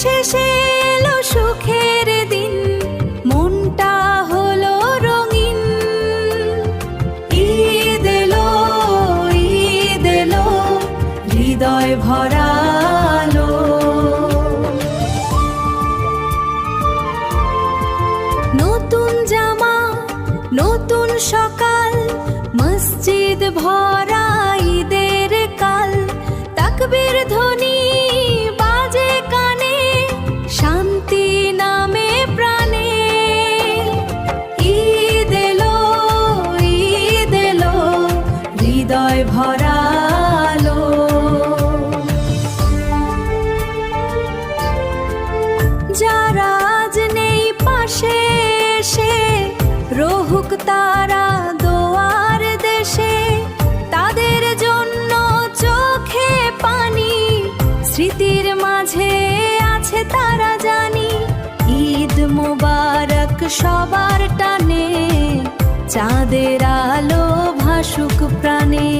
শেষে এলো সুখের দিন, মনটা হলো রঙিন। ঈদ এলো, ঈদ এলো, হৃদয় ভরালো। নতুন জামা, নতুন সকাল, মসজিদ ভরা ঈদের কাল। তাকবীর ধ্বনি বাজে কানে, শান্তি নামে প্রাণে। ঈদ এলো, ঈদ এলো, হৃদয় ভরালো। যারা আজ নেই পাশে, এসে রহুক তারা দোয়ার দেশে। তাদের জন্য চোখে পানি, স্মৃতির মাঝে আছে তারা জানি। ঈদ মোবারক সবার টানে, চাঁদের আলো ভাসুক প্রাণে।